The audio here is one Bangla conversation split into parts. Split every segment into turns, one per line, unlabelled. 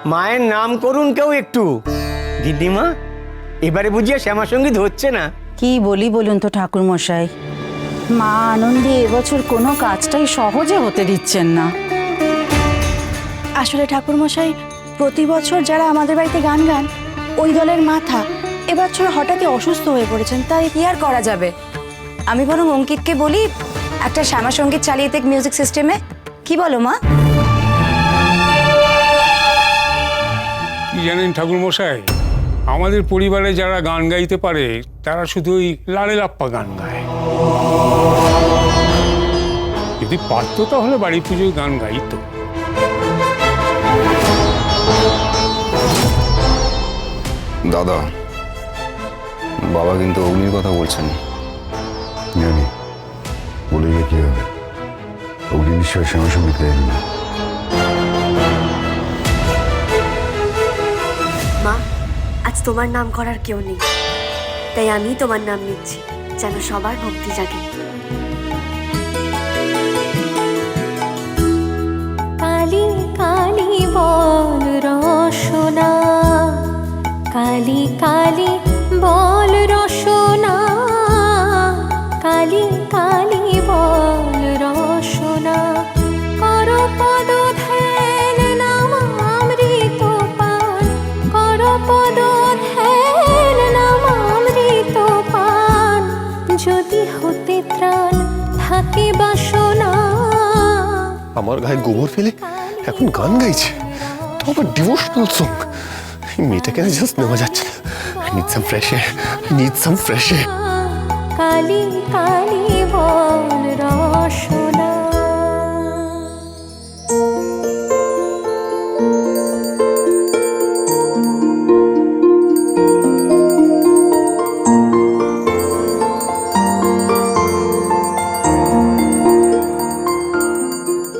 মায়ের নাম করুন কেউ একটু। গিন্নিমা, এবারে বুঝিয়ে শ্যামা সঙ্গীত হচ্ছে না?
কি বলি বলুন তো ঠাকুর মশাই, মা আনন্দে এবছর কোনো কাজটাই সহজে হতে দিচ্ছেন না।
আসলে ঠাকুর মশাই, প্রতি বছর যারা আমাদের বাড়িতে গান গান ওই দলের মাথা এবছর হঠাৎই অসুস্থ হয়ে পড়েছেন, তাই
কি আর করা যাবে? আমি বরং অঙ্কিতকে বলি একটা শ্যামা সঙ্গীত চালিয়ে দেখ মিউজিক সিস্টেমে। কি বলো মা?
কি জানেন ঠাকুর মশাই, আমাদের পরিবারে যারা গান গাইতে পারে তারা শুধু ওই লালে লাপ্পা গান গায়। যদি পারতো তাহলে বাড়ি পুজোয় গান গাইতো।
দাদা, বাবা কিন্তু অগ্নির কথা বলছেন।
জানি, বলে গিয়ে কি হবে? অগ্নি নিশ্চয় শ্যামা সঙ্গীত গাইবেন না।
মা, আজ তোমার নাম করার কেউ নেই, তাই আমি তোমার নাম নিচ্ছি, যেন সবার ভক্তি জাগে।
কালী কালী বল রসনা, কালী কালী বল রসনা, কালী কালী বল রসনা, কর পদ ধ্যান নাম অমৃত পান, কর পদ ধ্যান নাম অমৃত পান, যদি হতে ত্রাণ থাকে বাসনা।
আমার গায়ে গোবর ফেলে এখন গান গাইছে, তো আবার ডিভোশনাল সং। এই মেয়েটাকে না জাস্ট নেওয়া যাচ্ছে না। I need some fresh air. I need some fresh air.
Kali Kali বল রসনা।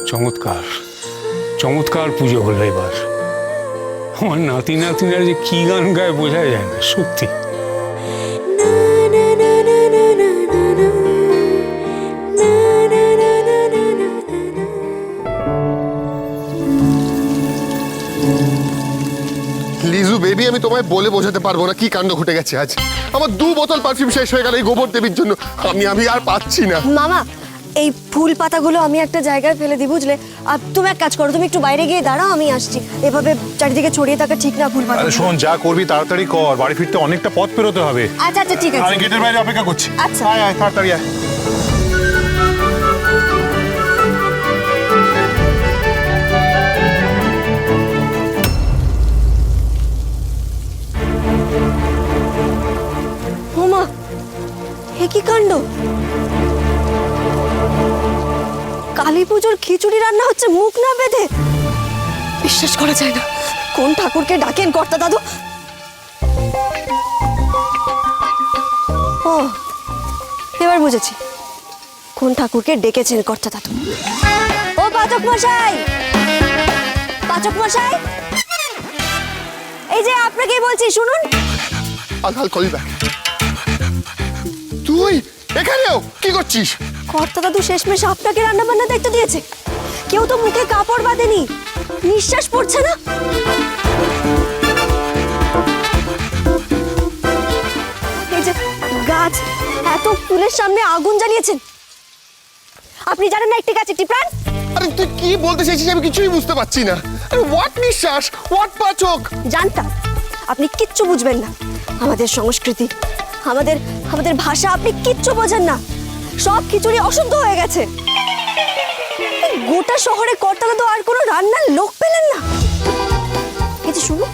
চমৎকার চমৎকার পুজো হলো এবার। আমার নাতি নাতিরা যে কি গান গায় বোঝা যায় না সত্যি।
লিজু বেবি, আমি তোমায় বলে বোঝাতে পারবো না কি কাণ্ড ঘটে গেছে আজ। আমার 2 বোতল পারফিউম শেষ হয়ে গেল এই গোবর দেবীর জন্য। আমি আর পাচ্ছি না।
মামা, এই ফুল পাতাগুলো আমি একটা জায়গায় ফেলে দিই, বুঝলে? আর তুমি এক কাজ করো, তুমি একটু বাইরে গিয়ে দাঁড়াও, আমি আসছি। এভাবে চারিদিকে ছড়িয়ে থাকা ঠিক না ফুল পাতা।
আরে শোন, যা করবি তাড়াতাড়ি কর, বাড়ি ফিরতে অনেকটা পথ পেরোতে হবে।
আচ্ছা আচ্ছা, ঠিক আছে।
আমি গেটের বাইরে অপেক্ষা করছি।
আচ্ছা।
আয় আয়, তাড়াতাড়ি আয়।
ওমা, এ কি কাণ্ড! কালী পুজোর খিচুড়ি রান্না হচ্ছে মুখ না বেঁধে। বিশ্বাস করা যায় না। কোন ঠাকুরকে ডাকেন কর্তা দাদু? ও, এবার বুঝেছি কোন ঠাকুরকে ডেকেছেন কর্তা দাদু। ও পাচক মশাই, পাচক মশাই, এই যে আপনাকেই বলছি, শুনুন।
I'll call you back. তুই এখানেও কি করছিস?
কর্তা দাদু শেষমেশ আপনাকে রান্না বান্না দায়িত্ব দিয়েছে। কেউ তো মুখে কাপড় বাঁধেনি, নিঃশ্বাস পড়ছে না। এই যে গাছ, এত ফুলের সামনে আগুন জ্বালিয়েছেন। আপনি জানেন না একটি গাছ একটি প্রাণ?
আরে তুই কি বলতে চাইছিস আমি কিছুই বুঝতে পারছি না। আরে হোয়াট নিঃশ্বাস, হোয়াট পাচক?
জানতাম আপনি কিচ্ছু বুঝবেন না। আমাদের সংস্কৃতি, আমাদের আমাদের ভাষা আপনি কিচ্ছু বোঝেন না। সব খিচুড়ি অশুদ্ধ হয়ে গেছে। গোটা শহরে কর্তা দাদু আর কোনো রান্নার লোক পেলেন না। এই যে শুনুন,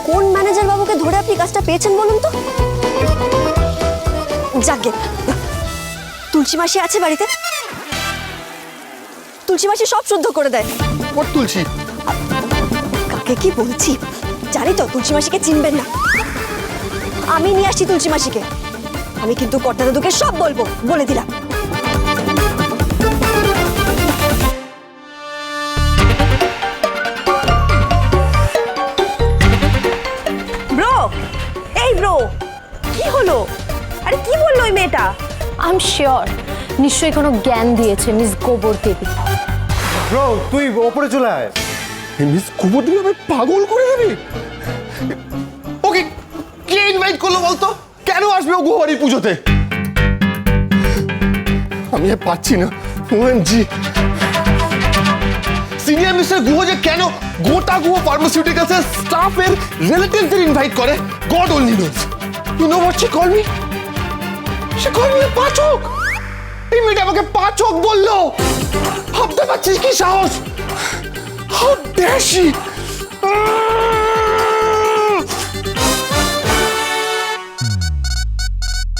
কোন ম্যানেজার বাবুকে ধরে আপনি কাজটা পেয়েছেন বলুন তো? যাকে তুলসী মাসি আছে বাড়িতে, তুলসী মাসি সব শুদ্ধ করে দেয়।
হোয়াট তুলসী?
কাকে কি বলছি জানি তো, তুলসী মাসিকে চিনবেন না। আমি নিয়ে আসছি তুলসী মাসিকে। আমি কিন্তু কর্তা দাদুকে সব বলবো, বলে দিলাম।
ব্রো, এই ব্রো, কি হলো? আরে কি বললো ওই মেয়েটা?
আই এম শিওর নিশ্চয়ই কোনো জ্ঞান দিয়েছে মিস গোবর দেবী।
ব্রো, তুই ওপরে চলে আয়।
মিস কুমোরদিকে আমি পাগল করে দেবে। ওকে কে ইনভাইট করলো বলতো? কেন আসবে ও গুহারি পুজোতে? আমি আর পাচ্ছি না। ওএমজি, সিনিয়র মিস্টার গুহ যে কেন গোটা গুহ ফার্মাসিউটিক্যালসের স্টাফের রিলেটিভদের ইনভাইট করে, God only knows. You know what she call me? She call me পাচক। এই মেয়েটা আমাকে পাচক বললো। ভাবতে পারছিস কি সাহস? How dare she!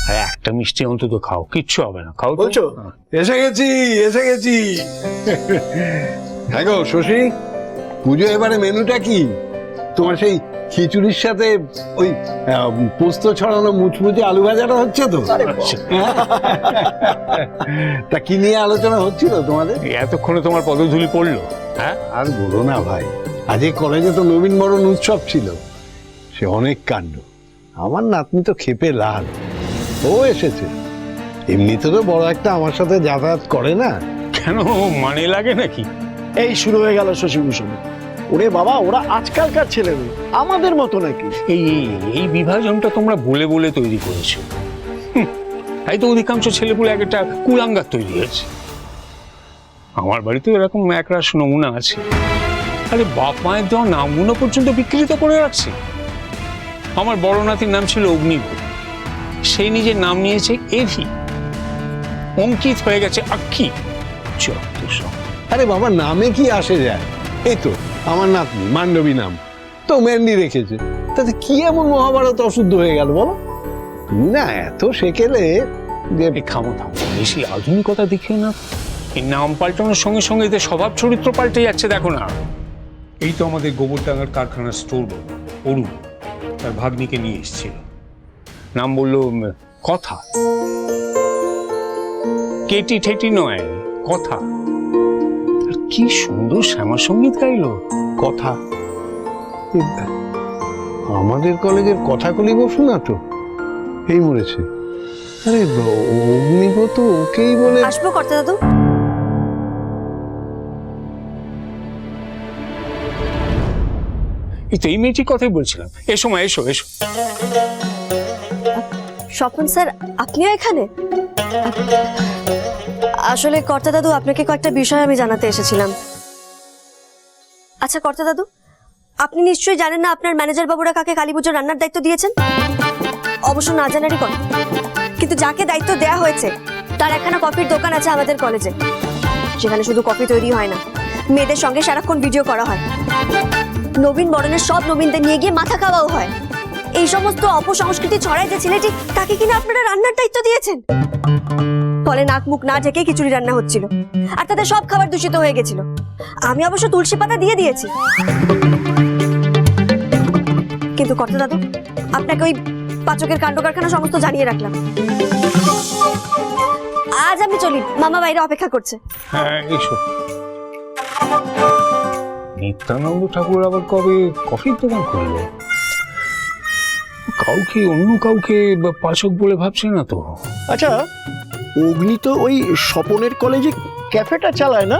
আর একটা মিষ্টি অন্তত খাও, কিচ্ছু হবে না, খাও তো।
বলছো এসে গেছি, এসে গেছি। হ্যাঁ গো শশী, পুজো এবারে মেনুটা কি? তোমার সেই খিচুড়ির সাথে ওই পোস্ত ছড়ানো মুচমুচে আলু ভাজাটা হচ্ছে তো? তা কি নিয়ে আলোচনা হচ্ছিল তোমাদের?
এতক্ষণে তোমার পদধূলি পড়লো? হ্যাঁ,
আর বলো না ভাই, আজ এই কলেজে তো নবীন বরণ উৎসব ছিল, সে অনেক কাণ্ড। আমার নাতনি তো ক্ষেপে লাল, ও এসেছে। এমনিতে তো বড় একটা আমার সাথে যাতায়াত করে না।
কেন মানে লাগে নাকি?
এই শুরু হয়ে গেল শশীভূষণ। ওরে বাবা, ওরা আজকালকার ছেলে মেয়ে, আমাদের মতো নাকি?
এই এই বিভাজনটা তোমরা বলে বলে তৈরি করেছো। তাই তো অধিকাংশ ছেলেপুলে একটা কুলাঙ্গার তৈরি হয়েছে। আমার বাড়িতে এরকম একরাশ নমুনা আছে। আরে বাপ মায়ের দেওয়া নামগুলো পর্যন্ত বিকৃত করে রাখছে। আমার বড় নাতির নাম ছিল অগ্নিগুণ, সেই নিজের নাম নিয়েছে এভি। অঙ্কিত হয়ে গেছে আক্ষি।
আরে বাবা, নামে কি আসে যায়? এই তো আমার নাতনি মান্ডবী নাম তো মেহেন্দি রেখেছে, তাতে কি এমন মহাভারত অশুদ্ধ হয়ে গেল বলো? তুমি না এত সেকেলে যে
থামো, বেশি আধুনিকতা দেখিও না। এই নাম পাল্টানোর সঙ্গে সঙ্গে এতে স্বভাব চরিত্র পাল্টে যাচ্ছে, দেখো না। এই তো আমাদের গোবরডাঙ্গার কারখানার স্টোর অরুণ তার ভাগ্নিকে নিয়ে এসেছিল, নাম বললো কথা। কেটি ঠেটি নয়, কথা। কি সুন্দর শ্যামা সঙ্গীত গাইলো, কথা।
আমাদের কলেজের কথাকলি বসু না তো এই মরেছে। আরে অগ্নিগত ওকেই বলে।
আসবো কর্তা দাদু?
এই তো এই মেয়েটির কথাই বলছিলাম। এসো মা, এসো এসো।
স্বপন স্যার, আপনিও এখানে? আসলে কর্তা দাদু, আপনাকে কয়েকটা বিষয় আমি জানাতে এসেছিলাম। আচ্ছা কর্তা দাদু, আপনি নিশ্চয়ই জানেন না আপনার ম্যানেজার বাবুরা কাকে কালী পুজোর রান্নার দায়িত্ব দিয়েছেন? অবশ্য না জানারই কথা, কিন্তু যাকে দায়িত্ব দেয়া হয়েছে তার একখানা কফির দোকান আছে আমাদের কলেজে। সেখানে শুধু কফি তৈরি হয় না, মেয়েদের সঙ্গে সারাক্ষণ ভিডিও করা হয়। নবীন বরণের সব নবীনদের নিয়ে গিয়ে মাথা খাওয়াও হয়। এই সমস্ত অপসংস্কৃতি ছড়ায় যে ছেলেটি, তাকে কিনা আপনারা রান্নার দায়িত্ব দিয়েছেন। ফলে নাক মুখ না ঢেকে খিচুড়ি রান্না হচ্ছিল, আর তাদের সব খাবার দূষিত হয়ে গেছিল। আমি অবশ্য তুলসী পাতা দিয়ে দিয়েছি। কিন্তু কর্তা দাদু, আপনাকে ওই পাচকের কাণ্ড কারখানা সমস্ত জানিয়ে রাখলাম। আজ আমি চলি, মামা বাইরে অপেক্ষা করছে।
হ্যাঁ এসো। নিত্যানন্দ ঠাকুর আবার কবে কফির দোকান খুললো? কাউকে অন্য কাউকে পাচক বলে ভাবছে না তো?
আচ্ছা, অগ্নি তো ওই স্বপনের কলেজে ক্যাফেটা চালায় না?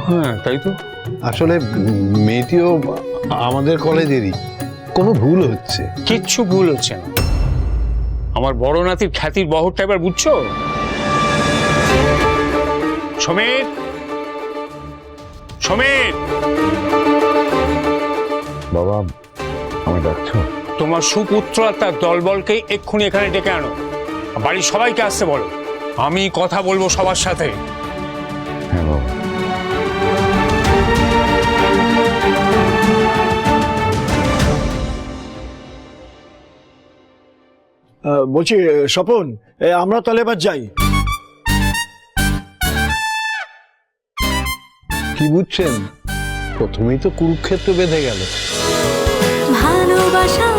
হ্যাঁ তাই তো।
আসলে মেয়েটিও আমাদের কলেজেরই, কোনো ভুল হচ্ছে?
কিচ্ছু ভুল হচ্ছে না। আমার বড় নাতির খ্যাতির বহরটা এবার বুঝছো? সমীর, সমীর।
বাবা, আমায় ডাকছো?
তোমার সুপুত্র আর তার দলবলকে এক্ষুনি এখানে ডেকে আনো, বাড়ির সবাইকে আসতে বলো। আমি কথা বলবো সবার সাথে।
হ্যাঁ বাবা।
বলছি স্বপন, আমরা তাহলে এবার যাই।
কি বুঝছেন? প্রথমেই তো কুরুক্ষেত্র বেঁধে গেল।
ভালোবাসার